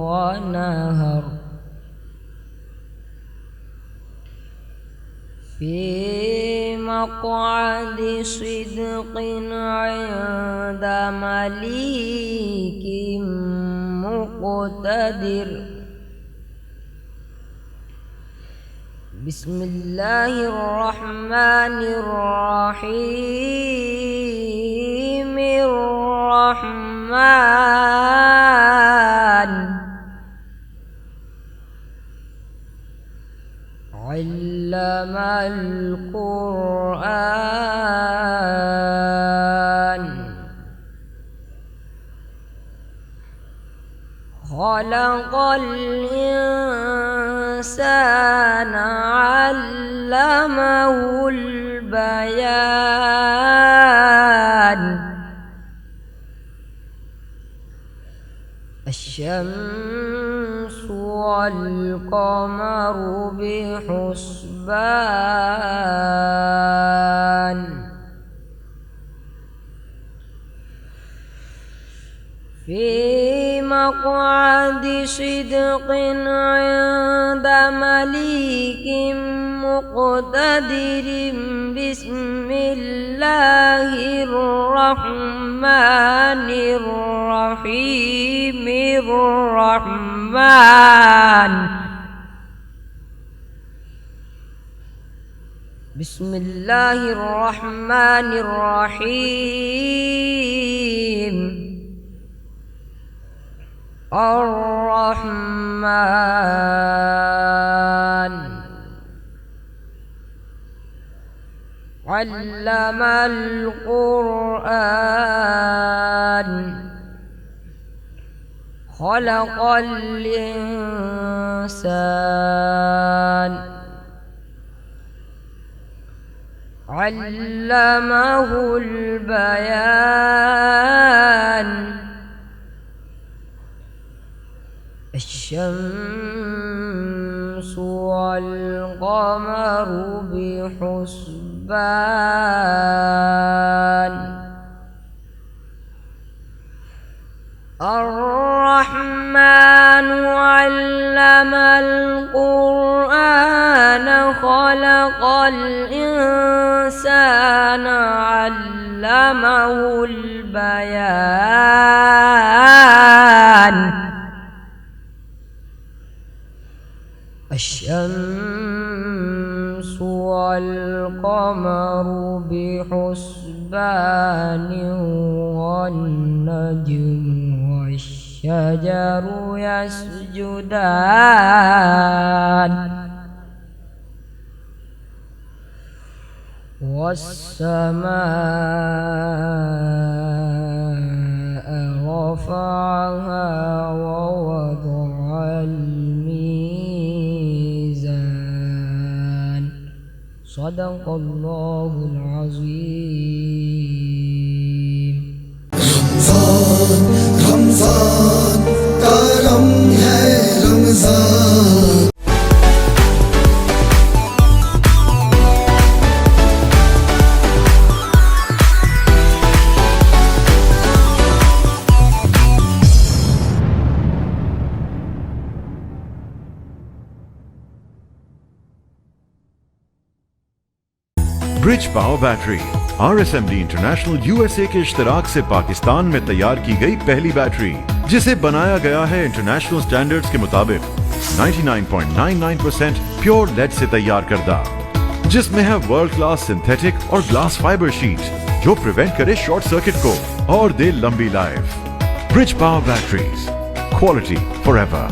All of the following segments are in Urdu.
ونهر في مقعد صدق عند مليك مقتدر. بسم الله الرحمن الرحيم. الرحمن علم القرآن خلق الإنسان علمه البيان. الشمس والقمر بحسبان. في مقعد صدق عند مليك مقتدر. بسم الله الرحمن الرحيم. الرحمن بسم الله الرحمن الرحيم. الرحمن علم القرآن خلق الإنسان علمه البيان. الشمس والقمر بحسبان. الرحمن علم القرآن خلق الإنسان علمه البيان. الشمس والقمر بحسبان. والنجم والشجر يسجدان. والسماء رفعها ووضع الميزان. صدق الله العظيم. رمضان رمضان کرم ہے رمضان. برج power battery RSMD international USA کے اشتراک سے پاکستان میں تیار کی گئی پہلی بیٹری، جسے بنایا گیا ہے انٹرنیشنل سٹینڈرڈز کے مطابق 99.99% پیور لیڈ سے تیار کردہ، جس میں ہے ورلڈ کلاس سنتھیٹک اور گلاس فائبر شیٹ جو پریونٹ کرے شارٹ سرکٹ کو اور دے لمبی life. Bridge power batteries, quality for ever.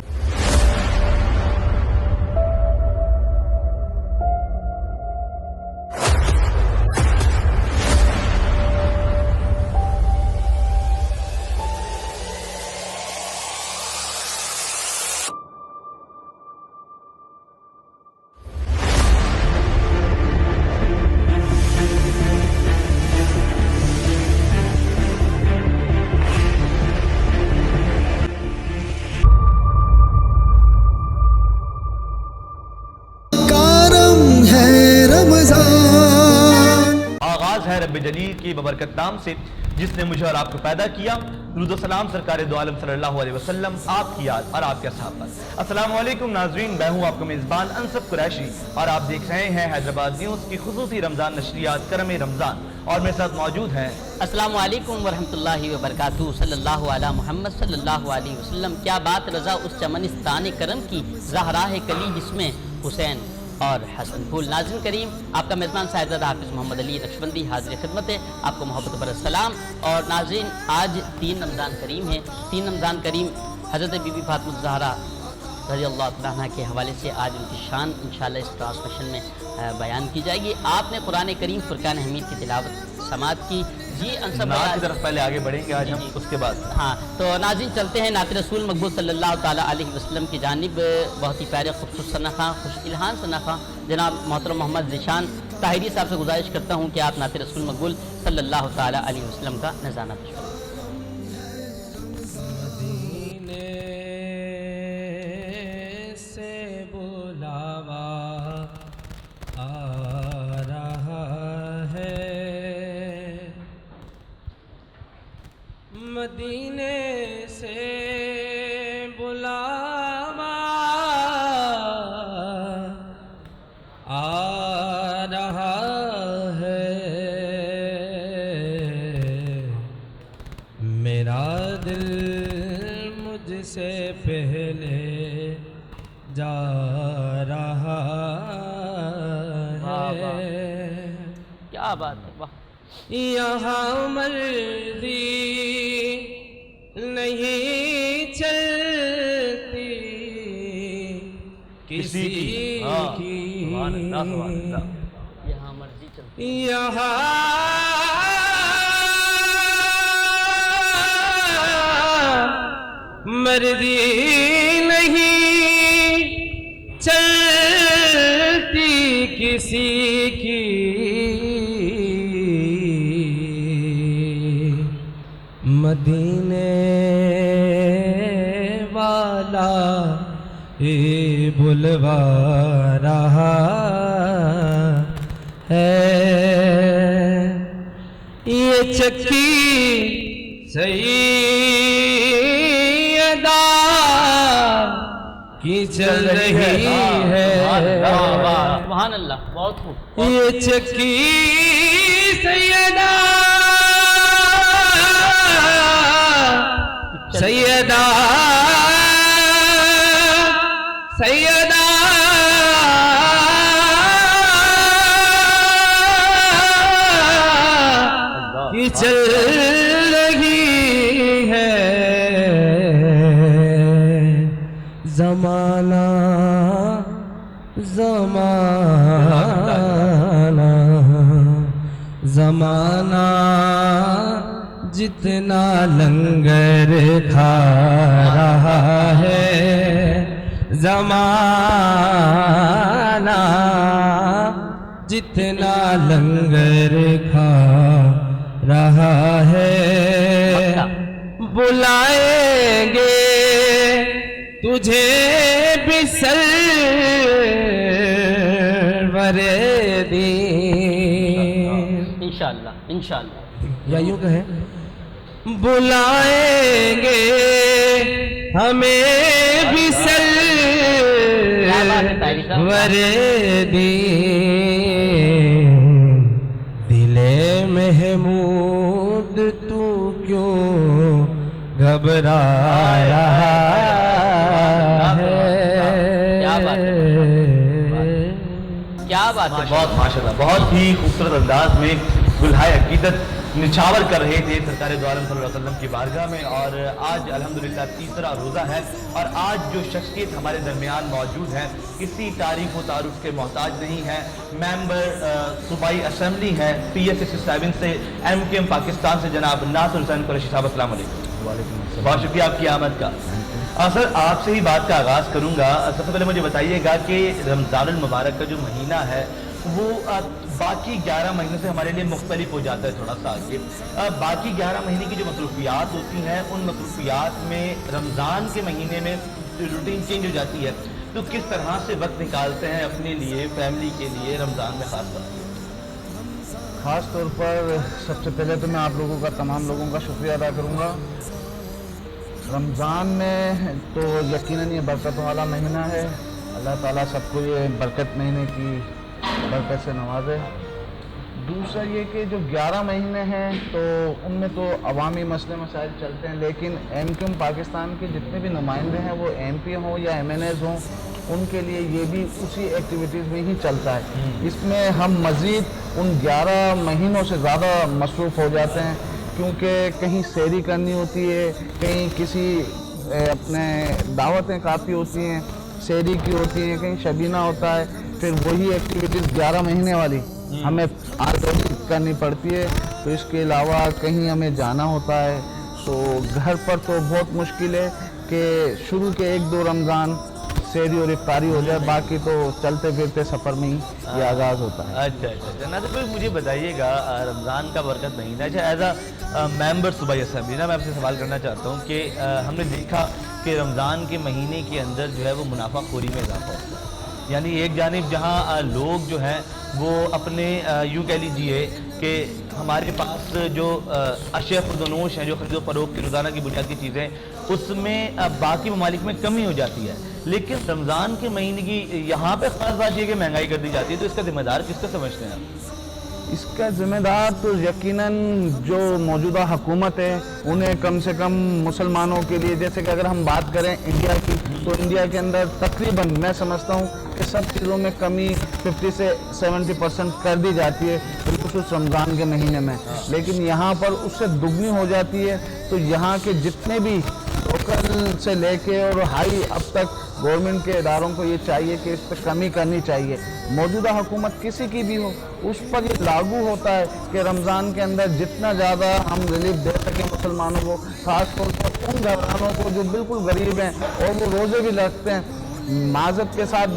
رب جلیل کی ببرکت نام سے جس نے مجھے اور آپ کو پیدا کیا درود و سلام سرکار دو عالم صلی اللہ علیہ وسلم، آپ کی یاد اور آپ کے اصحاب پر۔ السلام علیکم ناظرین، میں ہوں آپ کا میزبان انصف قریشی اور آپ دیکھ رہے ہیں حیدرآباد نیوز کی خصوصی رمضان نشریات کرم رمضان، اور میرے ساتھ موجود ہیں السلام علیکم ورحمۃ اللہ وبرکاتہ۔ صلی اللہ علی محمد صلی اللہ علیہ وسلم۔ کیا بات رضا اس چمنستان کرم کی، زہرا ہے کلی جس میں حسین اور حسن پھول۔ ناظرین کریم، آپ کا میزبان صاحبزادہ حافظ محمد علی نقشبندی حاضر خدمت ہے، آپ کو محبت پر السلام۔ اور ناظرین، آج 3 رمضان کریم ہے۔ 3 رمضان کریم حضرت بی بی فاطمہ الزہرا رضی اللہ تعالیٰ عنہ کے حوالے سے آج ان کی شان انشاءاللہ اس ٹرانسمیشن میں بیان کی جائے گی۔ آپ نے قرآن کریم فرقان حمید کی تلاوت سماعت کی۔ جی انصف نعت کی طرف پہلے آگے بڑھیں گے آج ہم، اس کے بعد ہاں تو ناظرین چلتے ہیں نعت رسول مقبول صلی اللہ تعالیٰ علیہ وسلم کی جانب۔ بہت ہی پیارے خوبصورت ثناخواں، خوش الہان خواں جناب محترم محمد ذیشان طاہری صاحب سے گزارش کرتا ہوں کہ آپ نعت رسول مقبول صلی اللہ تعالیٰ علیہ وسلم کا نذرانہ پیش کریں۔ مدینے سے بلاوا آ رہا ہے، میرا دل مجھ سے پہلے جا رہا ہے۔ کیا بات ہے، واہ! یہاں مرضی نہیں چلتی کسی کی، یہاں مرضی چلتی، یہاں مرضی نہیں چلتی کسی کی، مدینے والا یہ بلوا رہا ہے، یہ چکی سیدہ کی چل رہی ہے، سبحان اللہ، بہت خوب۔ یہ چکی سیدہ سیدہ سیدہ کی چل رہی ہے، زمانہ زمانہ زمانہ جتنا لنگر کھا رہا ہے، زمانہ جتنا لنگر کھا رہا ہے، بلائیں گے تجھے بھی سرور دین، انشاءاللہ انشاءاللہ، یا یوں کہیں بلائیں گے ہمیں بھی سرور دین، دل محمود تو کیوں گھبرا رہا ہے؟ کیا بات ہے، بہت ماشاءاللہ، بہت ہی خوبصورت انداز میں گلہائے عقیدت نچھاور کر رہے تھے سرکار دو عالم صلی اللہ علیہ وسلم کی بارگاہ میں۔ اور آج الحمدللہ تیسرا روزہ ہے، اور آج جو شخصیت ہمارے درمیان موجود ہے کسی تعریف و تعارف کے محتاج نہیں ہے، ممبر صوبائی اسمبلی ہے PS67 سے MKM پاکستان سے، جناب ناصر حسین قریشی صاحب، السلام علیکم۔ وعلیکم السلام۔ بہت شکریہ آپ کی آمد کا۔ سر آپ سے ہی بات کا آغاز کروں گا۔ سب سے پہلے مجھے بتائیے گا کہ رمضان المبارک کا جو مہینہ ہے وہ باقی 11 مہینوں سے ہمارے لیے مختلف ہو جاتا ہے تھوڑا سا آگے۔ باقی 11 مہینے کی جو مصروفیات ہوتی ہیں ان مصروفیات میں رمضان کے مہینے میں روٹین چینج ہو جاتی ہے، تو کس طرح سے وقت نکالتے ہیں اپنے لیے، فیملی کے لیے رمضان میں خاص طور پر؟ خاص طور پر سب سے پہلے تو میں آپ لوگوں کا، تمام لوگوں کا شکریہ ادا کروں گا رمضان میں تو یقیناً یہ برکت والا مہینہ ہے. اللہ تعالیٰ سب کو یہ برکت مہینے کی برکت سے نوازے. دوسرا یہ کہ جو 11 مہینے ہیں تو ان میں تو عوامی مسئلے مسائل چلتے ہیں, لیکن ایم کیو ایم پاکستان کے جتنے بھی نمائندے ہیں وہ ایم پی ہوں یا ایم این ایز ہوں, ان کے لیے یہ بھی اسی ایکٹیویٹیز میں ہی چلتا ہے. اس میں ہم مزید ان 11 مہینوں سے زیادہ مصروف ہو جاتے ہیں, کیونکہ کہیں سحری کرنی ہوتی ہے, کہیں کسی اپنے دعوتیں کافی ہوتی ہیں, سحری کی ہوتی ہیں, کہیں شبینہ ہوتا ہے. پھر وہی ایکٹیویٹیز 11 مہینے والی ہمیں آرگنائز کرنی پڑتی ہے. تو اس کے علاوہ کہیں ہمیں جانا ہوتا ہے, تو گھر پر تو بہت مشکل ہے کہ شروع کے 1-2 رمضان سحری اور افطاری ہو جائے, باقی تو چلتے پھرتے سفر میں ہی یہ آغاز ہوتا ہے. اچھا اچھا اچھا. ناظر بھائی مجھے بتائیے گا, رمضان کا برکت مہینہ ہے. ایز اے ممبر صوبائی اسمبلی نا, میں آپ سے سوال کرنا چاہتا ہوں کہ ہم نے دیکھا کہ رمضان کے مہینے کے اندر جو ہے وہ منافع خوری میں اضافہ ہوتا ہے. یعنی ایک جانب جہاں لوگ جو ہیں وہ اپنے یوں کہہ لیجئے کہ ہمارے پاس جو اشیاء خردونوش ہیں, جو خرید و فروخت کی روزانہ کی بنیادی چیزیں, اس میں باقی ممالک میں کمی ہو جاتی ہے, لیکن رمضان کے مہینے کی یہاں پہ خاص بات یہ کہ مہنگائی کر دی جاتی ہے. تو اس کا ذمہ دار کس کو سمجھتے ہیں آپ؟ اس کا ذمہ دار تو یقیناً جو موجودہ حکومت ہے انہیں کم سے کم مسلمانوں کے لیے, جیسے کہ اگر ہم بات کریں انڈیا کی, تو انڈیا کے اندر تقریباً میں سمجھتا ہوں کہ سب چیزوں میں کمی 50 سے 70% کر دی جاتی ہے بالخصوص رمضان کے مہینے میں, لیکن یہاں پر اس سے دگنی ہو جاتی ہے. تو یہاں کے جتنے بھی لوکل سے لے کے اور ہائی اب تک گورنمنٹ کے اداروں کو یہ چاہیے کہ اس پہ کمی کرنی چاہیے. موجودہ حکومت کسی کی بھی ہو, اس پر یہ لاگو ہوتا ہے کہ رمضان کے اندر جتنا زیادہ ہم ریلیف دے سکیں مسلمانوں کو, خاص طور پر ان گھرانوں کو جو بالکل غریب ہیں اور وہ روزے بھی رکھتے ہیں. معذرت کے ساتھ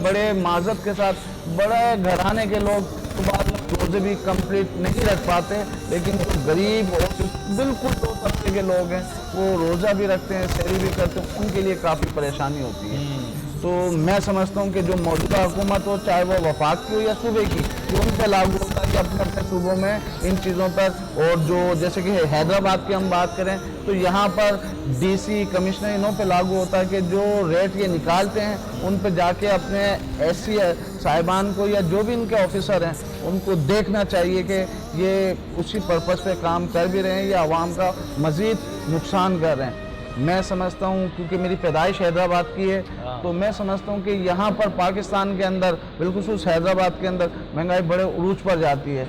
بڑے گھرانے کے لوگ تو بعد میں روزے بھی کمپلیٹ نہیں رکھ پاتے, لیکن جو غریب اور بالکل 2 طبقے کے لوگ ہیں وہ روزہ بھی رکھتے ہیں, سحری بھی کرتے ہیں, ان کے لیے کافی پریشانی ہوتی ہے. تو میں سمجھتا ہوں کہ جو موجودہ حکومت ہو, چاہے وہ وفاق کی ہو یا صوبے کی, تو ان پہ لاگو ہوتا ہے کہ اپنے اپنے صوبوں میں ان چیزوں پر, اور جو جیسے کہ حیدرآباد کی ہم بات کریں تو یہاں پر ڈی سی کمشنر انہوں پہ لاگو ہوتا ہے کہ جو ریٹ یہ نکالتے ہیں ان پہ جا کے اپنے ایسی صاحبان کو یا جو بھی ان کے آفیسر ہیں ان کو دیکھنا چاہیے کہ یہ اسی پرپس پہ کام کر بھی رہے ہیں یا عوام کا مزید نقصان کر رہے ہیں. میں سمجھتا ہوں, کیونکہ میری پیدائش حیدرآباد کی ہے, تو میں سمجھتا ہوں کہ یہاں پر پاکستان کے اندر بالخصوص حیدرآباد کے اندر مہنگائی بڑے عروج پر جاتی ہے.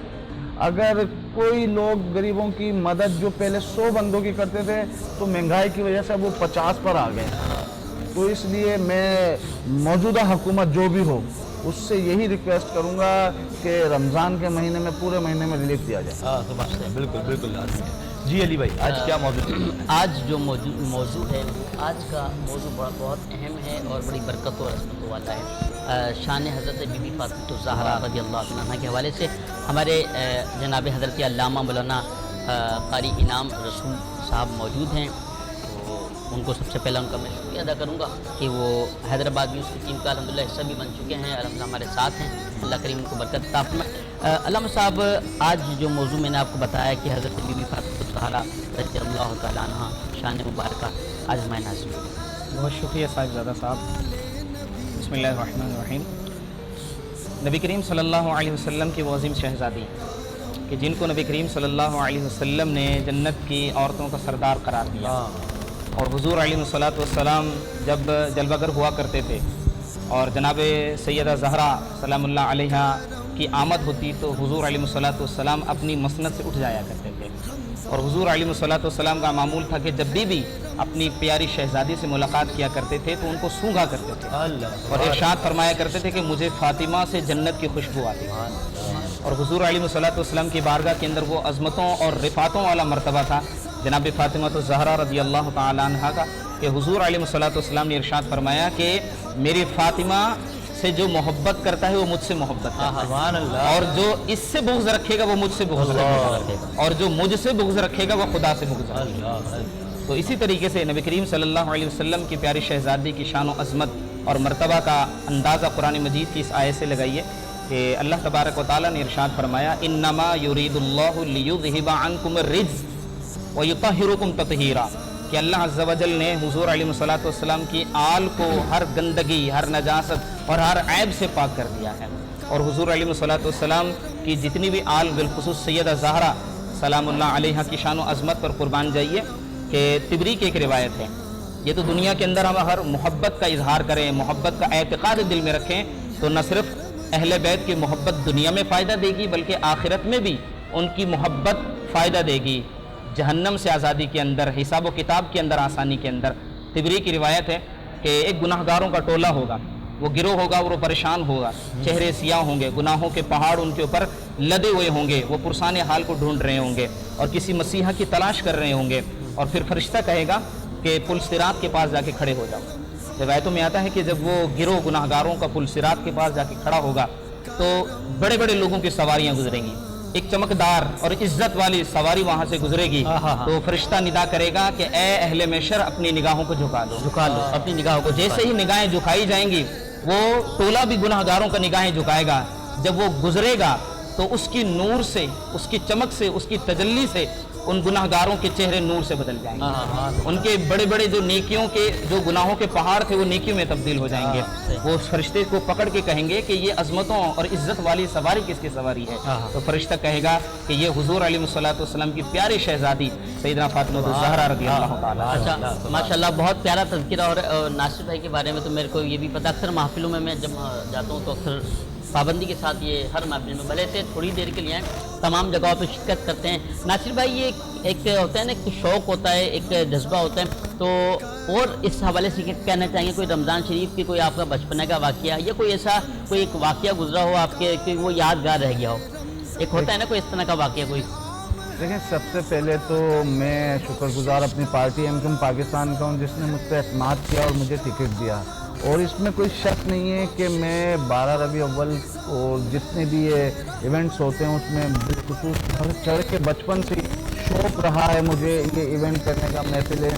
اگر کوئی لوگ غریبوں کی مدد جو پہلے 100 بندوں کی کرتے تھے تو مہنگائی کی وجہ سے وہ 50 پر آ گئے. تو اس لیے میں موجودہ حکومت جو بھی ہو اس سے یہی ریکویسٹ کروں گا کہ رمضان کے مہینے میں پورے مہینے میں ریلیف دیا جائے. بالکل بالکل لازمی ہے. جی علی بھائی, آج کیا موضوع ہے؟ آج جو موضوع ہے, آج کا موضوع بہت اہم ہے اور بڑی برکت و رحمت والا ہے. شان حضرت بی بی فاطمہ الزہرا رضی اللہ عنہ کے حوالے سے ہمارے جناب حضرت علامہ مولانا قاری انعام رسول صاحب موجود ہیں. تو ان کو سب سے پہلا ان کا میں شکریہ ادا کروں گا کہ وہ حیدرآباد میں اس کی ٹیم کا الحمدللہ حصہ بھی بن چکے ہیں, الحمدللہ ہمارے ساتھ ہیں. اللہ کریم ان کو برکت عطا فرمائے. علامہ صاحب, آج جو موضوع میں نے آپ کو بتایا کہ حضرت بی بی فاطمہ الزہرا رضی اللہ تعالیٰ عنہ شان مبارکہ, آج ہمارے ناظرین. بہت شکریہ صاحبزادہ صاحب. بسم اللہ الرحمن الرحیم. نبی کریم صلی اللہ علیہ وسلم کی وہ عظیم شہزادی کہ جن کو نبی کریم صلی اللہ علیہ وسلم نے جنت کی عورتوں کا سردار قرار دیا, اور حضور علیہ الصلوۃ والسلام جب جلوہ گر ہوا کرتے تھے اور جناب سیدہ زہرا سلام اللہ علیہا کی آمد ہوتی تو حضور علیہ الصلوۃ والسلام اپنی مسند سے اٹھ جایا کرتے تھے. اور حضور علیہ الصلوۃ والسلام کا معمول تھا کہ جب بھی اپنی پیاری شہزادی سے ملاقات کیا کرتے تھے تو ان کو سونگھا کرتے تھے اور ارشاد فرمایا کرتے تھے کہ مجھے فاطمہ سے جنت کی خوشبو آتی ہے. اور حضور علیہ الصلوۃ والسلام کی بارگاہ کے اندر وہ عظمتوں اور رفعتوں والا مرتبہ تھا جناب فاطمہ الزہرا رضی اللہ تعالی عنہا کا, کہ حضور علیہ الصلوۃ والسلام نے ارشاد فرمایا کہ میری فاطمہ سے جو محبت کرتا ہے وہ مجھ سے محبت کرتا ہے, اور جو اس سے بغض رکھے گا وہ مجھ سے بغض رکھے گا, اور جو مجھ سے بغض رکھے گا وہ خدا سے بغض رکھے گا. تو اسی طریقے سے نبی کریم صلی اللہ علیہ وسلم کی پیاری شہزادی کی شان و عظمت اور مرتبہ کا اندازہ قرآن مجید کی اس آیت سے لگائیے کہ اللہ تبارک و تعالیٰ نے ارشاد فرمایا انما یرید اللہ لیذہب عنکم الرجس ویطہرکم تطہیرا. کہ اللہ عز و جل نے حضور علیہ الصلوۃ والسلام کی آل کو ہر گندگی، ہر نجاست اور ہر عیب سے پاک کر دیا ہے، اور حضور علیہ الصلوۃ والسلام کی جتنی بھی آل بالخصوص سیدہ زہرا سلام اللہ علیہا کی شان و عظمت پر قربان جائیے کہ تبری کی ایک روایت ہے، یہ تو دنیا کے اندر ہم ہر محبت کا اظہار کریں، محبت کا اعتقاد دل میں رکھیں تو نہ صرف اہل بیت کی محبت دنیا میں فائدہ دے گی بلکہ آخرت میں بھی ان کی محبت فائدہ دے گی، جہنم سے آزادی کے اندر، حساب و کتاب کے اندر آسانی کے اندر۔ تبری کی روایت ہے کہ ایک گناہ گاروں کا ٹولہ ہوگا، وہ گروہ ہوگا، وہ پریشان ہوگا، چہرے سیاہ ہوں گے، گناہوں کے پہاڑ ان کے اوپر لدے ہوئے ہوں گے، وہ پرسان حال کو ڈھونڈ رہے ہوں گے اور کسی مسیحا کی تلاش کر رہے ہوں گے، اور پھر فرشتہ کہے گا کہ پل صراط کے پاس جا کے کھڑے ہو جاؤ۔ روایتوں میں آتا ہے کہ جب وہ گروہ گناہ گاروں کا پل صراط کے پاس جا کے کھڑا ہوگا تو بڑے بڑے لوگوں کی سواریاں گزریں گی، ایک چمکدار اور عزت والی سواری وہاں سے گزرے گی، تو فرشتہ ندا کرے گا کہ اے اہل محشر اپنی نگاہوں کو جھکا دو، اپنی نگاہوں کو جیسے ہی نگاہیں جھکائی جائیں گی وہ ٹولہ بھی گناہ گاروں کا نگاہیں جھکائے گا، جب وہ گزرے گا تو اس کی نور سے، اس کی چمک سے، اس کی تجلی سے ان گناہ گاروں کے چہرے نور سے بدل جائیں گے، ان کے بڑے بڑے جو نیکیوں کے جو گناہوں کے پہاڑ تھے وہ نیکیوں میں تبدیل ہو جائیں گے۔ وہ فرشتے کو پکڑ کے کہیں گے کہ یہ عظمتوں اور عزت والی سواری کس کی سواری ہے؟ تو فرشتہ کہے گا کہ یہ حضور علیہ الصلوۃ والسلام کی پیاری شہزادی سیدنا فاطمہ الزہرا رضی اللہ تعالیٰ۔ اچھا ماشاءاللہ بہت پیارا تذکرہ، اور ناصر بھائی کے بارے میں تو میرے کو یہ بھی پتہ، اکثر محفلوں میں جب جاتا ہوں تو اکثر پابندی کے ساتھ یہ ہر محفل میں بھلے سے تھوڑی دیر کے لیے ہیں تمام جگہوں پہ شرکت کرتے ہیں۔ ناصر بھائی یہ ایک ہوتا ہے نا، ایک شوق ہوتا ہے، ایک جذبہ ہوتا ہے، تو اور اس حوالے سے کہنا چاہیں گے کوئی رمضان شریف کی کوئی آپ کا بچپنے کا واقعہ یا کوئی ایسا کوئی ایک واقعہ گزرا ہو آپ کے کہ وہ یادگار رہ گیا ہو؟ ایک ہوتا ہے نا کوئی اس طرح کا واقعہ کوئی؟ دیکھیں سب سے پہلے تو میں شکر گزار اپنی پارٹی MQM پاکستان کا ہوں جس نے مجھ پہ اعتماد کیا اور مجھے ٹکٹ دیا، اور اس میں کوئی شک نہیں ہے کہ میں 12 ربیع اول اور جتنے بھی یہ ایونٹس ہوتے ہیں اس میں بالخصوص بڑھ چڑھ کے بچپن سے شوق رہا ہے مجھے یہ ایونٹ کرنے کا، محفلیں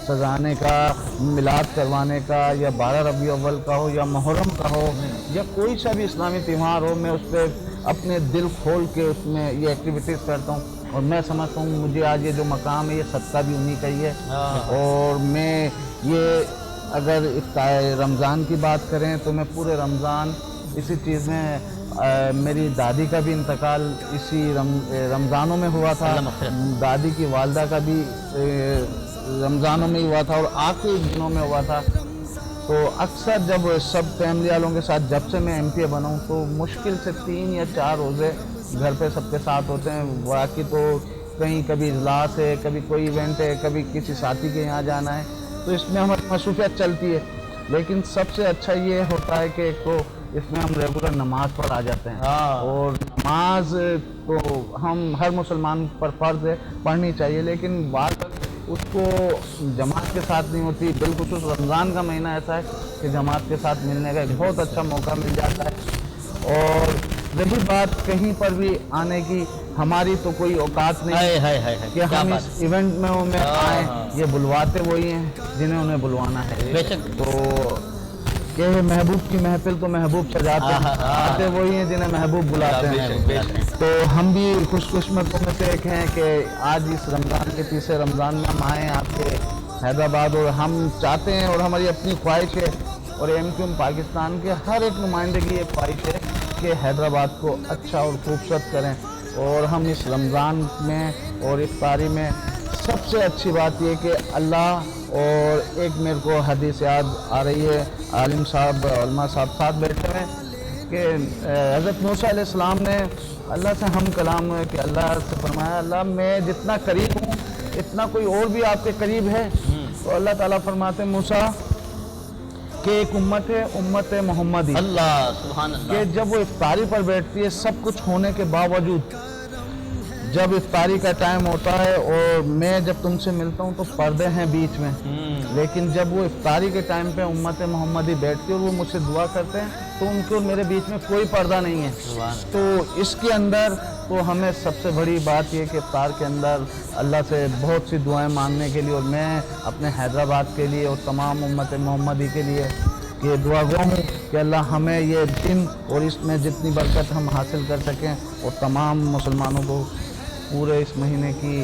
سجانے کا، میلاد کروانے کا، یا 12 ربیع اول کا ہو یا محرم کا ہو یا کوئی سا بھی اسلامی تہوار ہو، میں اس پہ اپنے دل کھول کے اس میں یہ ایکٹیویٹیز کرتا ہوں، اور میں سمجھتا ہوں مجھے آج یہ جو مقام ہے یہ صدقہ بھی انہی کا ہی ہے۔ اور میں یہ اگر رمضان کی بات کریں تو میں پورے رمضان اسی چیز میں، میری دادی کا بھی انتقال اسی رمضانوں میں ہوا تھا، دادی کی والدہ کا بھی رمضانوں میں ہی ہوا تھا اور آخری دنوں میں ہوا تھا، تو اکثر جب سب فیملی والوں کے ساتھ جب سے میں MPA بنا ہوں تو مشکل سے 3 یا 4 روزے گھر پہ سب کے ساتھ ہوتے ہیں، باقی تو کہیں کبھی اجلاس ہے، کبھی کوئی ایونٹ ہے، کبھی کسی ساتھی کے یہاں جانا ہے، تو اس میں ہماری مصروفیت چلتی ہے، لیکن سب سے اچھا یہ ہوتا ہے کہ ایک تو اس میں ہم ریگولر نماز پڑھ آ جاتے ہیں، اور نماز تو ہم ہر مسلمان پر فرض ہے پڑھنی چاہیے، لیکن بات اس کو جماعت کے ساتھ نہیں ہوتی، بالخصوص رمضان کا مہینہ ایسا ہے کہ جماعت کے ساتھ ملنے کا ایک بہت اچھا موقع مل جاتا ہے۔ اور رہی بات کہیں پر بھی آنے کی، ہماری تو کوئی اوقات نہیں کہ ہم اس ایونٹ میں آئیں، یہ بلواتے وہی ہیں جنہیں انہیں بلوانا ہے، بے شک، تو کہ محبوب کی محفل تو محبوب سجاتے ہیں، آتے وہی ہیں جنہیں محبوب بلاتے ہیں، تو ہم بھی خوش قسمتوں میں سے ایک ہیں کہ آج اس رمضان کے تیسرے رمضان میں ہم آئے ہیں آپ کے حیدرآباد، اور ہم چاہتے ہیں اور ہماری اپنی خواہش ہے اور MQM پاکستان کے ہر ایک نمائندے کی یہ خواہش ہے کہ حیدرآباد کو اچھا اور خوبصورت کریں، اور ہم اس رمضان میں اور افطاری میں سب سے اچھی بات یہ کہ اللہ، اور ایک میرے کو حدیث یاد آ رہی ہے، عالم صاحب علماء صاحب ساتھ بیٹھے ہیں کہ حضرت موسیٰ علیہ السلام نے اللہ سے ہم کلام ہوئے کہ اللہ سے فرمایا اللہ میں جتنا قریب ہوں اتنا کوئی اور بھی آپ کے قریب ہے، تو اللہ تعالیٰ فرماتے ہیں موسیٰ کہ ایک امت ہے، امت محمدی، اللہ سبحان اللہ، کہ جب وہ افطاری پر بیٹھتی ہے سب کچھ ہونے کے باوجود، جب افطاری کا ٹائم ہوتا ہے اور میں جب تم سے ملتا ہوں تو پردے ہیں بیچ میں، لیکن جب وہ افطاری کے ٹائم پہ امت محمدی بیٹھتی ہے اور وہ مجھ سے دعا کرتے ہیں تو ان کو میرے بیچ میں کوئی پردہ نہیں ہے، تو اس کے اندر تو ہمیں سب سے بڑی بات یہ کہ افطار کے اندر اللہ سے بہت سی دعائیں مانگنے کے لیے، اور میں اپنے حیدرآباد کے لیے اور تمام امت محمدی کے لیے یہ دعا گو ہوں کہ اللہ ہمیں یہ دن اور اس میں جتنی برکت ہم حاصل کر سکیں، اور تمام مسلمانوں کو پورے اس مہینے کی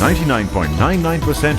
99.99%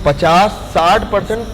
50-60%,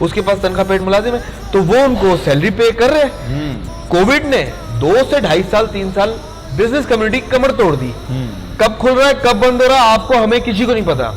اس کے پاس تنخواہ پیٹ ملازم ہے تو وہ ان کو سیلری پے کر رہے ہیں. کووڈ نے 2 سے 2.5 سال 3 سال بزنس کمیونٹی کمر توڑ دی. کب کھل رہا ہے کب بند ہو رہا ہے آپ کو ہمیں کسی کو نہیں پتا.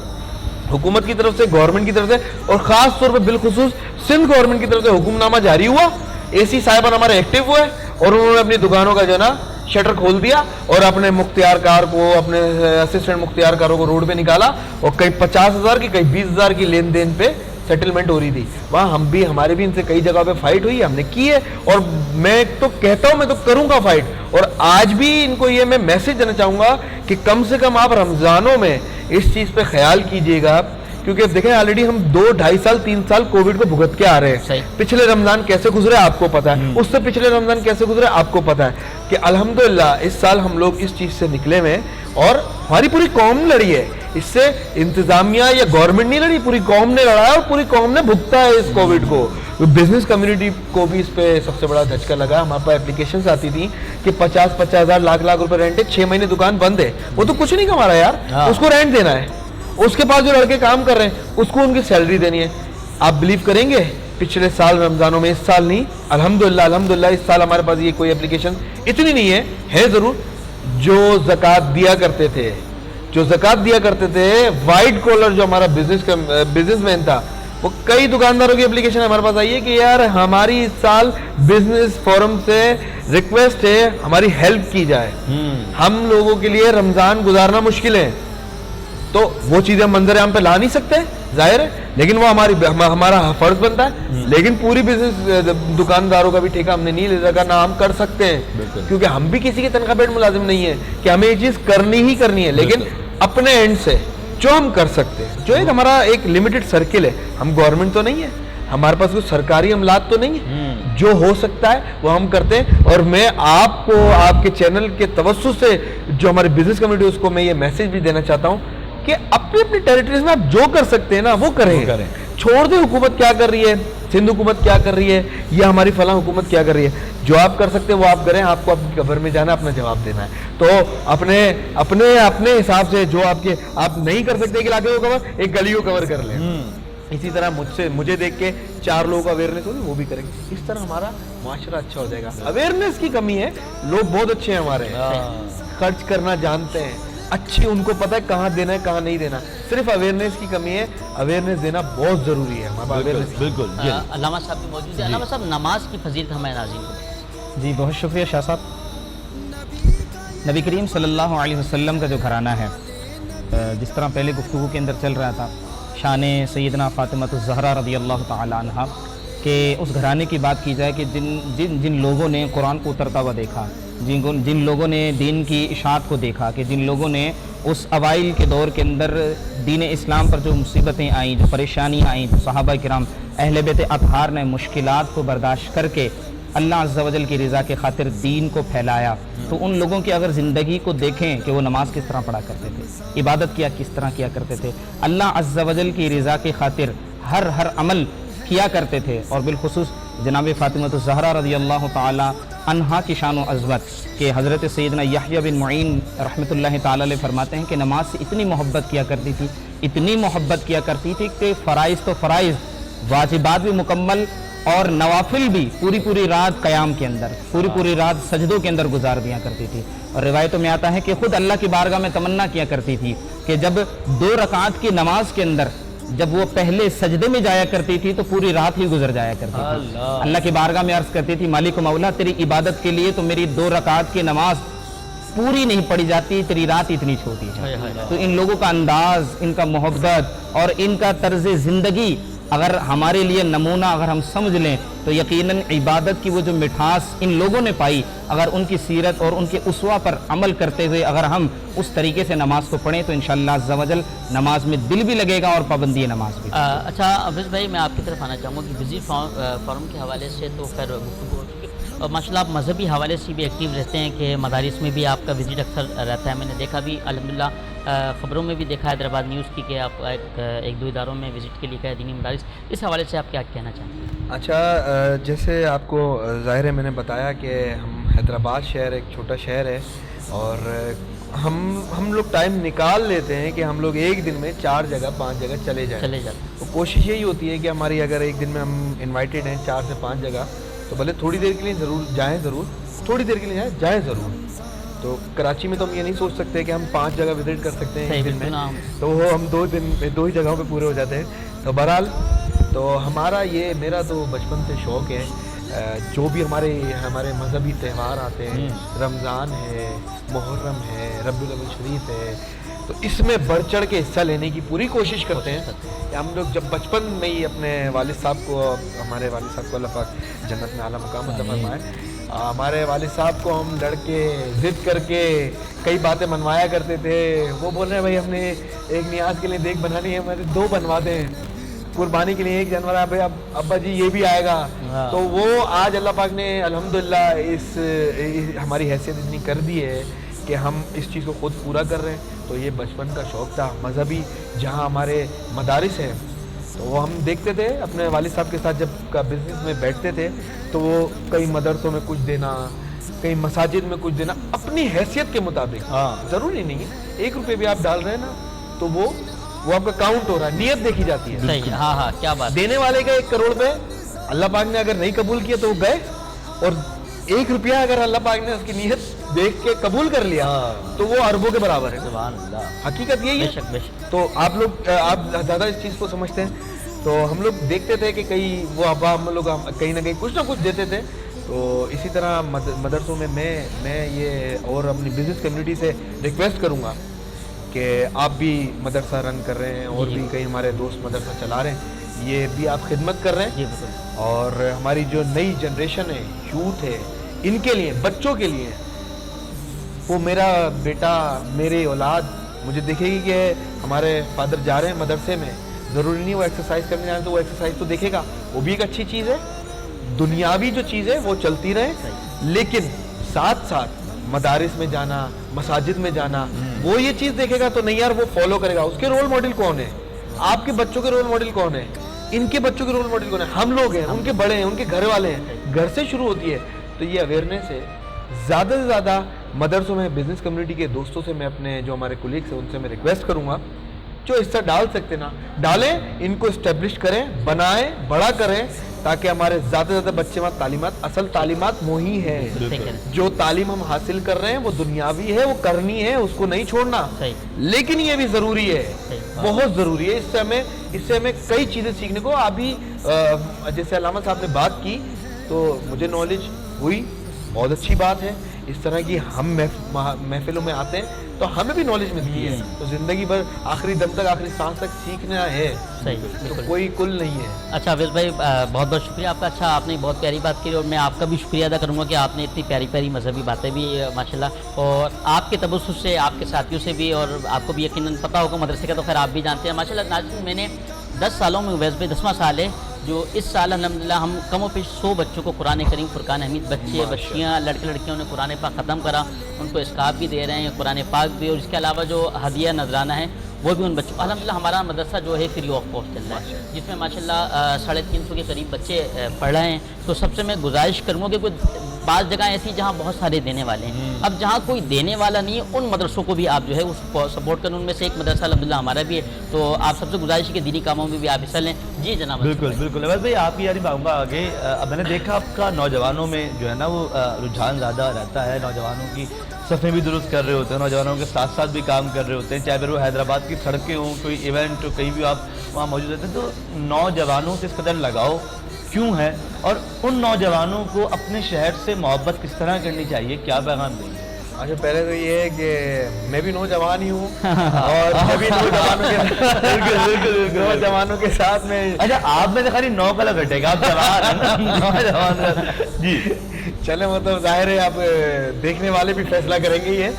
حکومت کی طرف سے گورنمنٹ کی طرف سے اور خاص طور پہ بالخصوص سندھ گورنمنٹ کی طرف سے حکم نامہ جاری ہوا. اے سی صاحبان ہمارے ایکٹیو ہوئے اور انہوں نے اپنی دکانوں کا جو ہے نا شٹر کھول دیا اور اپنے مختار کار کو اپنے اسسٹنٹ مختار کاروں کو روڈ پہ نکالا اور کئی 50,000 کی کئی 20,000 کی لین دین پہ سیٹلمنٹ ہو رہی تھی. وہاں ہمارے بھی ان سے کئی جگہ پہ فائٹ ہوئی, ہم نے کی ہے اور میں تو کہتا ہوں میں تو کروں گا فائٹ. اور آج بھی ان کو یہ میں میسج دینا چاہوں گا کہ کم سے کم آپ رمضانوں میں اس چیز پہ خیال کیجئے گا, کیونکہ دیکھیں آلریڈی ہم 2 2.5 سال 3 سال کووڈ کو بھگت کے آ رہے ہیں. پچھلے رمضان کیسے گزرے آپ کو پتا ہے, اس سے پچھلے رمضان کیسے گزرے آپ کو پتا ہے کہ الحمدللہ اس سال ہم لوگ اس چیز سے نکلے میں اور ہماری پوری قوم لڑی ہے. اس سے انتظامیہ یا گورنمنٹ نہیں لڑی, پوری قوم نے لڑا ہے اور پوری قوم نے بھگتا ہے اس کووڈ کو. بزنس کمیونٹی کو بھی اس پہ سب سے بڑا دھچکا لگا. ہمارے پاس اپلیکیشنز آتی تھیں کہ 50,000 لاکھ روپے رینٹ ہے, 6 مہینے دکان بند ہے, وہ تو کچھ نہیں کما رہا یار, اس کو رینٹ دینا ہے. اس کے پاس جو لڑکے کام کر رہے ہیں اس کو ان کی سیلری دینی ہے. آپ بلیو کریں گے پچھلے سال رمضانوں میں, اس سال نہیں, الحمدللہ اس سال ہمارے پاس یہ کوئی اپلیکیشن اتنی نہیں ہے ضرور, جو زکوٰۃ دیا کرتے تھے وائٹ کالر جو ہمارا بزنس مین تھا, وہ کئی دکانداروں کی اپلیکیشن ہمارے پاس آئی ہے کہ یار ہماری اس سال بزنس فورم سے ریکویسٹ ہے ہماری ہیلپ کی جائے, ہم لوگوں کے لیے رمضان گزارنا مشکل ہے. تو وہ چیزیں ہم منظر عام پہ لا نہیں سکتے ظاہر ہے, لیکن وہ ہمارا فرض بنتا ہے. لیکن پوری بزنس دکانداروں کا بھی ٹھیکہ ہم نے نہیں لے سکا, نہ ہم کر سکتے ہیں کیونکہ ہم بھی کسی کے تنخواہ پیٹ ملازم نہیں ہے کہ ہمیں یہ چیز کرنی ہی کرنی ہے. لیکن اپنے اینڈ سے جو ہم کر سکتے ہیں, جو ایک ہمارا ایک لمیٹڈ سرکل ہے, ہم گورنمنٹ تو نہیں ہے, ہمارے پاس کوئی سرکاری عملات تو نہیں ہے, جو ہو سکتا ہے وہ ہم کرتے ہیں. اور میں آپ کو آپ کے چینل کے توسط سے جو ہماری بزنس کمیونٹی اس کو میں یہ میسج بھی دینا چاہتا ہوں کہ اپنی ٹیریٹریز میں آپ جو کر سکتے ہیں نا وہ کریں. چھوڑ دیں حکومت کیا کر رہی ہے, سندھ حکومت کیا کر رہی ہے یا ہماری فلاں حکومت کیا کر رہی ہے, جو آپ کر سکتے ہیں وہ آپ کریں. آپ کو اپنی قبر میں جانا, اپنا جواب دینا ہے. تو اپنے حساب سے جو آپ نہیں کر سکتے ایک علاقے کو کور, ایک گلی کو کور کر لیں. اسی طرح مجھے دیکھ کے 4 لوگوں کو اویئرنیس ہوگی, وہ بھی کریں گے. اس طرح ہمارا معاشرہ اچھا ہو جائے گا. اویئرنیس کی کمی ہے, لوگ بہت اچھے ہیں ہمارے, خرچ کرنا جانتے ہیں, اچھی ان کو پتہ ہے کہاں دینا ہے کہاں نہیں دینا, صرف اویئرنیس کی کمی ہے. اویئرنیس دینا بہت ضروری ہے. بالکل. علامہ صاحب بھی موجود ہیں. علامہ صاحب نماز کی فضیلت ہمیں ناظرین کو. جی بہت شکریہ شاہ صاحب. نبی کریم صلی اللہ علیہ وسلم کا جو گھرانہ ہے, جس طرح پہلے گفتگو کے اندر چل رہا تھا شان سیدنا فاطمۃ الزہرا رضی اللہ تعالی عنہا, کہ اس گھرانے کی بات کی جائے کہ جن لوگوں نے قرآن کو اترتا ہوا دیکھا, جن لوگوں نے دین کی اشاعت کو دیکھا, کہ جن لوگوں نے اس اوائل کے دور کے اندر دین اسلام پر جو مصیبتیں آئیں, جو پریشانیاں آئیں, جو صحابہ کرام اہل بیت اطہار نے مشکلات کو برداشت کر کے اللہ عز و جل کی رضا کے خاطر دین کو پھیلایا, تو ان لوگوں کی اگر زندگی کو دیکھیں کہ وہ نماز کس طرح پڑھا کرتے تھے, عبادت کس طرح کیا کرتے تھے, اللہ عز و جل کی رضا کی خاطر ہر عمل کیا کرتے تھے. اور بالخصوص جناب فاطمۃ الزہرا رضی اللہ تعالی عنہا کی شان و عظمت کہ حضرت سیدنا یحییٰ بن معین رحمۃ اللہ تعالی علیہ فرماتے ہیں کہ نماز سے اتنی محبت کیا کرتی تھی کہ فرائض تو فرائض, واجبات بھی مکمل اور نوافل بھی پوری رات قیام کے اندر, پوری رات سجدوں کے اندر گزار دیا کرتی تھی. اور روایتوں میں آتا ہے کہ خود اللہ کی بارگاہ میں تمنا کیا کرتی تھی کہ جب 2 رکعات کی نماز کے اندر جب وہ پہلے سجدے میں جایا کرتی تھی تو پوری رات ہی گزر جایا کرتی تھی. اللہ کی بارگاہ میں عرض کرتی تھی, مالک و مولا تیری عبادت کے لیے تو میری 2 رکعات کی نماز پوری نہیں پڑھی جاتی, تیری رات اتنی چھوٹی ہے. تو ان لوگوں کا انداز, ان کا محبت اور ان کا طرز زندگی اگر ہمارے لیے نمونہ اگر ہم سمجھ لیں تو یقیناً عبادت کی وہ جو مٹھاس ان لوگوں نے پائی, اگر ان کی سیرت اور ان کے اسوہ پر عمل کرتے ہوئے اگر ہم اس طریقے سے نماز کو پڑھیں تو انشاءاللہ عز و جل نماز میں دل بھی لگے گا اور پابندی نماز بھی. اچھا افضل بھائی, میں آپ کی طرف آنا چاہوں گا کہ وزٹ فورم کے حوالے سے تو خیر گفتگو ہو چکی, اور ماشاء اللہ آپ مذہبی حوالے سے بھی ایکٹیو رہتے ہیں کہ مدارس میں بھی آپ کا وزٹ اکثر رہتا ہے. میں نے دیکھا بھی الحمدللہ خبروں میں بھی دیکھا حیدرآباد نیوز کی کہ آپ ایک 2 اداروں میں وزٹ کے لیے گئے دینی مدارس, اس حوالے سے آپ کیا کہنا چاہیں گے؟ اچھا, جیسے آپ کو ظاہر ہے میں نے بتایا کہ ہم حیدرآباد شہر ایک چھوٹا شہر ہے اور ہم لوگ ٹائم نکال لیتے ہیں کہ ہم لوگ ایک دن میں 4 جگہ 5 جگہ چلے جائیں. تو کوشش یہی ہوتی ہے کہ ہماری اگر ایک دن میں ہم انوائٹیڈ ہیں 4 سے 5 جگہ, تو بھلے تھوڑی دیر کے لیے ضرور جائیں, تھوڑی دیر کے لیے جائیں ضرور. تو کراچی میں تو ہم یہ نہیں سوچ سکتے کہ ہم 5 جگہ وزٹ کر سکتے ہیں ایک دن میں, تو وہ ہم 2 ہی جگہوں پہ پورے ہو جاتے ہیں. تو بہرحال تو ہمارا یہ میرا تو بچپن سے شوق ہے, جو بھی ہمارے مذہبی تہوار آتے ہیں, رمضان ہے, محرم ہے, ربیع الاول شریف ہے, تو اس میں بڑھ چڑھ کے حصہ لینے کی پوری کوشش کرتے ہیں. کہ ہم لوگ جب بچپن میں ہی اپنے والد صاحب کو, ہمارے والد صاحب کو اللہ پاک جنت میں اعلیٰ مقام عطا فرمائے, ہمارے والد صاحب کو ہم لڑکے ضد کر کے کئی باتیں منوایا کرتے تھے. وہ بول رہے ہیں بھائی ہم نے ایک نیاز کے لیے دیگ بنانی ہے, ہمارے 2 بنوا دیں, قربانی کے لیے 1 جانور ہے بھائی, اب ابا جی یہ بھی آئے گا. تو وہ آج اللہ پاک نے الحمدللہ اس ہماری حیثیت اتنی کر دی ہے کہ ہم اس چیز کو خود پورا کر رہے ہیں. تو یہ بچپن کا شوق تھا مذہبی, جہاں ہمارے مدارس ہیں تو وہ ہم دیکھتے تھے اپنے والد صاحب کے ساتھ جب کا بزنس میں بیٹھتے تھے, تو وہ کئی مدرسوں میں کچھ دینا, کئی مساجد میں کچھ دینا, اپنی حیثیت کے مطابق. ضروری نہیں ہے 1 روپے بھی آپ ڈال رہے ہیں نا تو وہ آپ کا کاؤنٹ ہو رہا ہے, نیت دیکھی جاتی ہے. صحیح, ہاں کیا بات. دینے والے کا 1 کروڑ پہ اللہ پاک نے اگر نہیں قبول کیا تو وہ گئے, اور 1 روپیہ اگر اللہ پاک نے اس کی نیت دیکھ کے قبول کر لیا تو وہ اربوں کے برابر ہے. سبحان اللہ, حقیقت یہی ہے. تو آپ زیادہ اس چیز کو سمجھتے ہیں. تو ہم لوگ دیکھتے تھے کہ کئی وہ ابا ہم لوگ کہیں نہ کہیں کچھ نہ کچھ دیتے تھے. تو اسی طرح مدرسوں میں میں یہ اور اپنی بزنس کمیونٹی سے ریکویسٹ کروں گا کہ آپ بھی مدرسہ رن کر رہے ہیں, اور بھی کئی ہمارے دوست مدرسہ چلا رہے ہیں, یہ بھی آپ خدمت کر رہے ہیں. اور ہماری جو نئی جنریشن ہے, یوتھ ہے, ان کے لیے, بچوں کے لیے, وہ میرا بیٹا, میری اولاد مجھے دیکھے گی کہ ہمارے فادر جا رہے ہیں مدرسے میں, ضروری نہیں وہ ایکسرسائز کرنے جائیں تو وہ ایکسرسائز تو دیکھے گا, وہ بھی ایک اچھی چیز ہے. دنیاوی جو چیز ہے وہ چلتی رہے, لیکن ساتھ ساتھ مدارس میں جانا, مساجد میں جانا, وہ یہ چیز دیکھے گا تو نہیں یار وہ فالو کرے گا. اس کے رول ماڈل کون ہے؟ آپ کے بچوں کے رول ماڈل کون ہے؟ ان کے بچوں کے رول ماڈل کون ہے؟ ہم لوگ ہیں, ان کے بڑے ہیں, ان کے گھر والے ہیں. گھر سے شروع ہوتی ہے. تو یہ اویئرنیس ہے. زیادہ سے زیادہ مدرسوں میں بزنس کمیونٹی کے دوستوں سے میں اپنے جو ہمارے کولیگس ہیں ان سے میں ریکویسٹ کروں گا, جو حصہ ڈال سکتے نا ڈالیں, ان کو اسٹیبلش کریں, بنائیں, بڑا کریں, تاکہ ہمارے زیادہ سے زیادہ بچے وہاں تعلیمات, اصل تعلیمات وہی ہیں. جو تعلیم ہم حاصل کر رہے ہیں وہ دنیاوی ہے, وہ کرنی ہے, اس کو نہیں چھوڑنا. لیکن یہ بھی ضروری ہے, بہت ضروری ہے. اس سے ہمیں کئی چیزیں سیکھنے کو. ابھی جیسے علامہ صاحب نے بات کی تو مجھے نالج ہوئی, بہت اچھی بات ہے. اس طرح کی ہم محفلوں میں آتے ہیں تو ہمیں بھی نالج ملتی ہے. تو زندگی بھر آخری دم تک, آخری سانس تک سیکھنا ہے, تو کوئی کل نہیں ہے. اچھا ویل بھائی, بہت بہت شکریہ آپ کا. اچھا آپ نے بہت پیاری بات کی, اور میں آپ کا بھی شکریہ ادا کروں گا کہ آپ نے اتنی پیاری پیاری مذہبی باتیں بھی ماشاءاللہ, اور آپ کے تبصر سے, آپ کے ساتھیوں سے بھی, اور آپ کو بھی یقیناً پتہ ہوگا مدرسے کا, تو خیر آپ بھی جانتے ہیں ماشاءاللہ. ناظرین, میں نے 10 سالوں میں ویس بھائی 10واں سال ہے جو اس سال الحمدللہ ہم کم و بیش 100 بچوں کو قرآن کریم, فرقان حمید, بچے بچیاں, لڑکے لڑکیوں نے قرآن پاک ختم کرا, ان کو اسکاف بھی دے رہے ہیں, قرآن پاک بھی, اور اس کے علاوہ جو ہدیہ نذرانہ ہے وہ بھی ان بچوں کو. الحمدللہ ہمارا مدرسہ جو ہے فری آف کاسٹ چل رہا ہے, جس میں ماشاءاللہ 350 کے قریب بچے پڑھ رہے ہیں. تو سب سے میں گزارش کروں گا کہ کوئی بعض جگہ ایسی جہاں بہت سارے دینے والے ہیں, اب جہاں کوئی دینے والا نہیں ہے ان مدرسوں کو بھی آپ جو ہے اس کو سپورٹ کریں. ان میں سے ایک مدرسہ الحمدللہ ہمارا بھی ہے, تو آپ سب سے گزارش ہے کہ دینی کاموں میں بھی آپ حصہ لیں. جی جناب. بالکل بالکل عویس بھائی, آپ کی یاری مانگوں گا آگے. اب میں نے دیکھا آپ کا نوجوانوں میں جو ہے نا وہ رجحان زیادہ رہتا ہے, نوجوانوں کی صفیں بھی درست کر رہے ہوتے ہیں, نوجوانوں کے ساتھ ساتھ بھی کام کر رہے ہوتے ہیں, چاہے پھر وہ حیدرآباد کی سڑکیں ہوں, کوئی ایونٹ ہو, کہیں بھی آپ وہاں موجود رہتے ہیں. تو نوجوانوں سے اس قدر لگاؤ کیوں ہے, اور ان نوجوانوں کو اپنے شہر سے محبت کس طرح کرنی چاہیے, کیا پیغام دیں گے؟ اچھا, پہلے تو یہ ہے کہ میں بھی نوجوان ہی ہوں, اور میں بھی نوجوانوں کے ساتھ میں. اچھا, آپ میں سے خالی 9 کا گھٹے گا, آپ نوجوان. جی چلیں, وہ تو ظاہر ہے آپ دیکھنے والے بھی فیصلہ کریں گے یہ.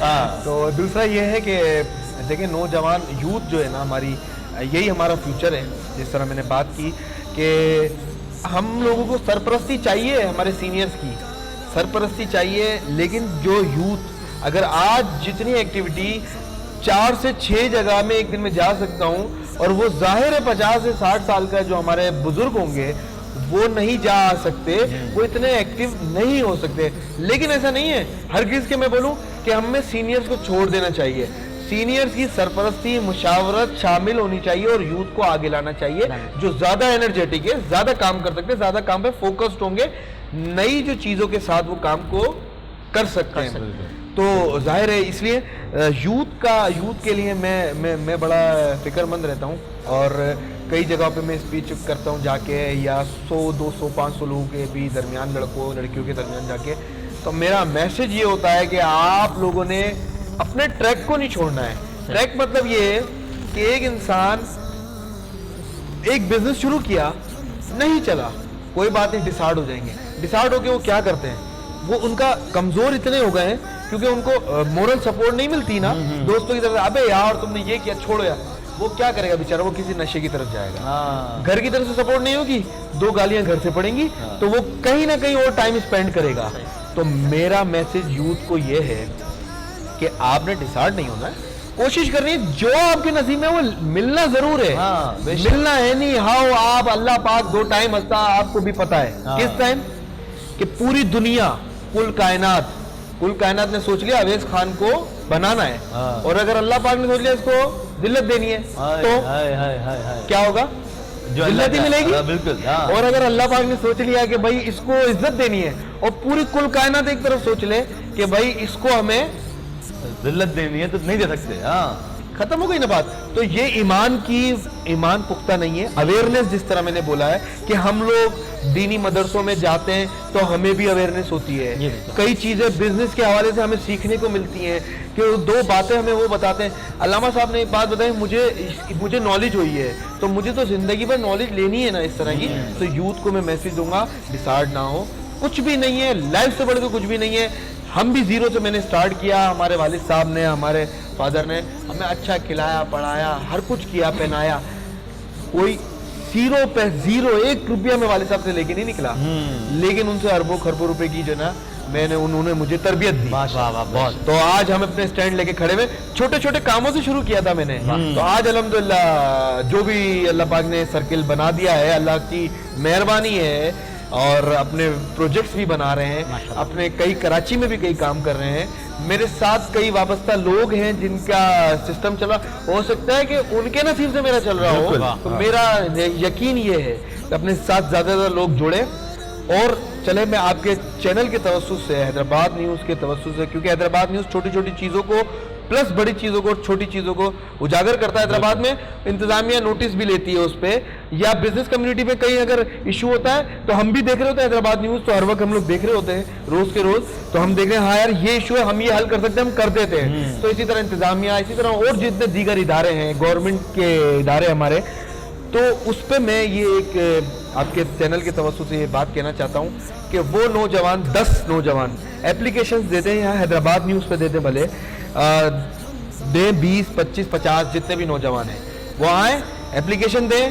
تو دوسرا یہ ہے کہ دیکھیں, نوجوان یوتھ جو ہے نا ہماری, یہی ہمارا فیوچر ہے. جس طرح میں نے بات کی کہ ہم لوگوں کو سرپرستی چاہیے, ہمارے سینئرز کی سرپرستی چاہیے, لیکن جو یوتھ اگر آج جتنی ایکٹیویٹی 4 سے 6 جگہ میں ایک دن میں جا سکتا ہوں, اور وہ ظاہر ہے 50 سے 60 سال کا جو ہمارے بزرگ ہوں گے وہ نہیں جا سکتے, وہ اتنے ایکٹیو نہیں ہو سکتے. لیکن ایسا نہیں ہے ہرگز کہ میں بولوں کہ ہمیں سینئرز کو چھوڑ دینا چاہیے. سینئرز کی سرپرستی مشاورت شامل ہونی چاہیے اور یوتھ کو آگے لانا چاہیے جو زیادہ انرجیٹک ہے, زیادہ کام کر سکتے ہیں, زیادہ کام پہ فوکسڈ ہوں گے, نئی جو چیزوں کے ساتھ وہ کام کو کر سکتے ہیں. تو ظاہر ہے اس لیے یوتھ کے لیے میں بڑا فکر مند رہتا ہوں اور کئی جگہوں پہ میں اسپیچ کرتا ہوں جا کے, یا 100 200 500 لوگوں کے بھی درمیان, لڑکوں لڑکیوں کے درمیان جا کے. تو میرا میسج یہ ہوتا ہے کہ آپ لوگوں نے اپنے ٹریک کو نہیں چھوڑنا ہے. ٹریک مطلب یہ ہے کہ ایک انسان ایک بزنس شروع کیا, نہیں چلا, کوئی بات نہیں, ڈسارڈ ہو جائیں گے. ڈسارڈ ہو کے وہ کیا کرتے ہیں, وہ ان کا کمزور اتنے ہو گئے ہیں کیونکہ ان کو مورل سپورٹ نہیں ملتی نا دوستوں کی طرف, ابے یار تم نے یہ کیا, چھوڑو یار. وہ کیا کرے گا بیچارہ, وہ کسی نشے کی طرف جائے گا. گھر کی طرف سے سپورٹ نہیں ہوگی, 2 گالیاں گھر سے پڑیں گی, تو وہ کہیں نہ کہیں اور ٹائم اسپینڈ کرے گا. تو میرا میسج یوتھ کو یہ ہے کہ آپ نے ڈسارڈ نہیں ہونا ہے, کوشش کرنی ہے, جو آپ کے نصیب میں وہ ملنا ضرور ہے. ملنا ہے نہیں ہاؤ آپ, اللہ پاک 2 ٹائم ہنستا, آپ کو بھی پتا ہے کس ٹائم, کہ پوری دنیا کل کائنات نے سوچ لیا اویس خان کو بنانا ہے, اور اگر اللہ پاک نے سوچ لیا اس کو ذلت دینی ہے تو کیا ہوگا, ذلت ہی ملے گی. بالکل. اور اگر اللہ پاک نے سوچ لیا کہ بھائی اس کو عزت دینی ہے, اور پوری کل کائنات ایک طرف سوچ لے کہ بھائی اس کو ہمیں ذلت دینی ہے, تو نہیں دے سکتے. ختم ہو گئی نا بات. تو یہ ایمان پختہ نہیں ہے. اویئرنیس, جس طرح میں نے بولا ہے کہ ہم لوگ دینی مدرسوں میں جاتے ہیں تو ہمیں بھی اویئرنیس ہوتی ہے, کئی چیزیں بزنس کے حوالے سے ہمیں سیکھنے کو ملتی ہیں, کہ 2 باتیں ہمیں وہ بتاتے ہیں. علامہ صاحب نے ایک بات بتائی, مجھے نالج ہوئی ہے تو مجھے تو زندگی بھر نالج لینی ہے نا اس طرح کی. تو یوتھ کو میں میسج دوں گا, ڈسارڈ نہ ہو, کچھ بھی نہیں ہے لائف سے بڑھ کے, کچھ بھی نہیں ہے. ہم بھی زیرو سے میں نے سٹارٹ کیا, ہمارے والد صاحب نے, ہمارے فادر نے ہمیں اچھا کھلایا پڑھایا, ہر کچھ کیا, پہنایا. کوئی زیرو پہ زیرو 1 روپیہ میں والد صاحب سے لے کے نہیں نکلا, لیکن ان سے اربوں خربوں روپے کی جو نا انہوں نے مجھے تربیت دی. تو آج ہم اپنے سٹینڈ لے کے کھڑے ہوئے, چھوٹے چھوٹے کاموں سے شروع کیا تھا میں نے, تو آج الحمدللہ جو بھی اللہ پاک نے سرکل بنا دیا ہے, اللہ کی مہربانی ہے, اور اپنے پروجیکٹس بھی بنا رہے ہیں, اپنے کئی کراچی میں بھی کئی کام کر رہے ہیں. میرے ساتھ کئی وابستہ لوگ ہیں جن کا سسٹم چلا, ہو سکتا ہے کہ ان کے نصیب سے میرا چل رہا ہو. تو میرا یقین یہ ہے کہ اپنے ساتھ زیادہ زیادہ لوگ جڑے. اور چلے میں آپ کے چینل کے توسط سے, حیدرآباد نیوز کے توسط سے, کیونکہ حیدرآباد نیوز چھوٹی چھوٹی چیزوں کو پلس بڑی چیزوں کو, چھوٹی چیزوں کو اجاگر کرتا ہے. حیدرآباد میں انتظامیہ نوٹس بھی لیتی ہے اس پہ, یا بزنس کمیونٹی پہ کہیں اگر ایشو ہوتا ہے تو ہم بھی دیکھ رہے ہوتے ہیں. حیدرآباد نیوز تو ہر وقت ہم لوگ دیکھ رہے ہوتے ہیں روز کے روز, تو ہم دیکھ رہے ہیں ہاں یار یہ ایشو ہے, ہم یہ حل کر سکتے ہیں, ہم کر دیتے ہیں. تو اسی طرح انتظامیہ, اسی طرح اور جتنے دیگر ادارے ہیں, گورنمنٹ کے ادارے ہمارے, تو اس پہ میں یہ ایک آپ کے چینل کے توسط سے یہ بات کہنا چاہتا ہوں کہ وہ نوجوان 10 نوجوان اپلیکیشنز دیتے ہیں, یہاں حیدرآباد نیوز پہ دیتے, بھلے دیں 20 25 50 جتنے بھی نوجوان ہیں وہ آئیں, اپلیکیشن دیں.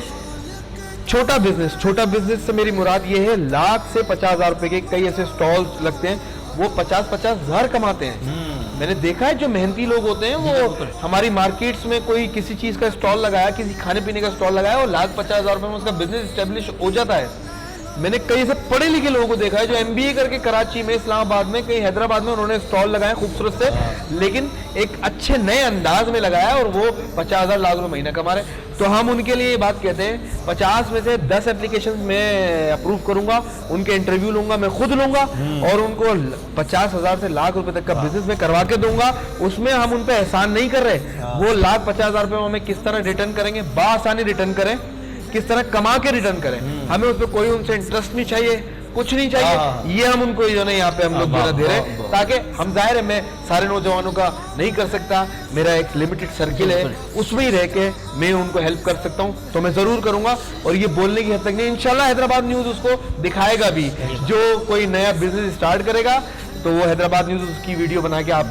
چھوٹا بزنس سے میری مراد یہ ہے, لاکھ سے 50,000 روپے کے کئی ایسے سٹالز لگتے ہیں, وہ 50-50 ہزار کماتے ہیں. میں نے دیکھا ہے جو محنتی لوگ ہوتے ہیں وہ ہماری مارکیٹس میں کوئی کسی چیز کا سٹال لگایا, کسی کھانے پینے کا سٹال لگایا, اور 1,50,000 روپے میں اس کا بزنس اسٹیبلش ہو جاتا ہے. میں نے کئی ایسے پڑھے لکھے لوگوں کو دیکھا ہے جو MBA کر کے کراچی میں, اسلام آباد میں, کہیں حیدرآباد میں انہوں نے سٹال لگایا خوبصورت سے, لیکن ایک اچھے نئے انداز میں لگایا, اور وہ 50,000 لاکھ روپے مہینہ کما رہے. تو ہم ان کے لیے یہ بات کہتے ہیں 50 میں سے 10 اپلیکیشن میں اپروو کروں گا, ان کے انٹرویو لوں گا, میں خود لوں گا, اور ان کو 50,000 سے لاکھ روپے تک کا بزنس میں کروا کے دوں گا. اس میں ہم ان پہ احسان نہیں کر رہے, وہ 1,50,000 روپے ہمیں کس طرح ریٹرن کریں گے, بآسانی ریٹرن کریں, کس طرح کما کے ریٹرن کریں. ہمیں اس پہ کوئی ان سے انٹرسٹ نہیں چاہیے, کچھ نہیں چاہیے. یہ ہم ان کو جو ہے یہاں پہ ہم لوگ جو دے رہے ہیں, تاکہ ہم, ظاہر ہے میں سارے نوجوانوں کا نہیں کر سکتا, میرا ایک لمیٹڈ سرکل ہے, اس میں ہی رہ کے میں ان کو ہیلپ کر سکتا ہوں, تو میں ضرور کروں گا. اور یہ بولنے کی حد تک نہیں, انشاءاللہ حیدرآباد نیوز اس کو دکھائے گا بھی. جو کوئی نیا بزنس اسٹارٹ کرے گا تو وہ حیدرآباد نیوز اس کی ویڈیو بنا کے آپ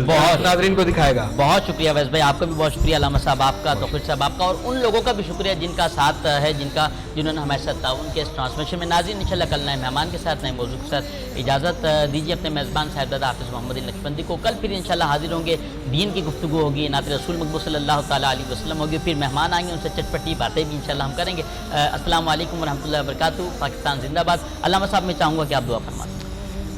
بہت ناظرین کو دکھائے گا. بہت شکریہ ویس بھائی, آپ کا بھی بہت شکریہ, علامہ صاحب آپ کا, توفیق صاحب آپ کا, اور ان لوگوں کا بھی شکریہ جن کا ساتھ ہے, جنہوں نے ہمارے ساتھ تعاون کیا اس ٹرانسمیشن میں. ناظرین انشاءاللہ کل نئے مہمان کے ساتھ, نئے موضوع کے ساتھ اجازت دیجیے اپنے میزبان صاحبزادہ حافظ محمد نقشبندی کو. کل پھر انشاءاللہ حاضر ہوں گے, دین کی گفتگو ہوگی, نعت رسول مقبول صلی اللہ تعالیٰ علیہ وسلم ہوگی, پھر مہمان آئیں گے, ان سے چٹپٹی باتیں بھی انشاءاللہ ہم کریں گے. السلام علیکم ورحمۃ اللہ وبرکاتہ. پاکستان زندہ باد. علامہ صاحب میں چاہوں گا کہ آپ دعا فرمائیں.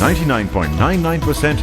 99.99%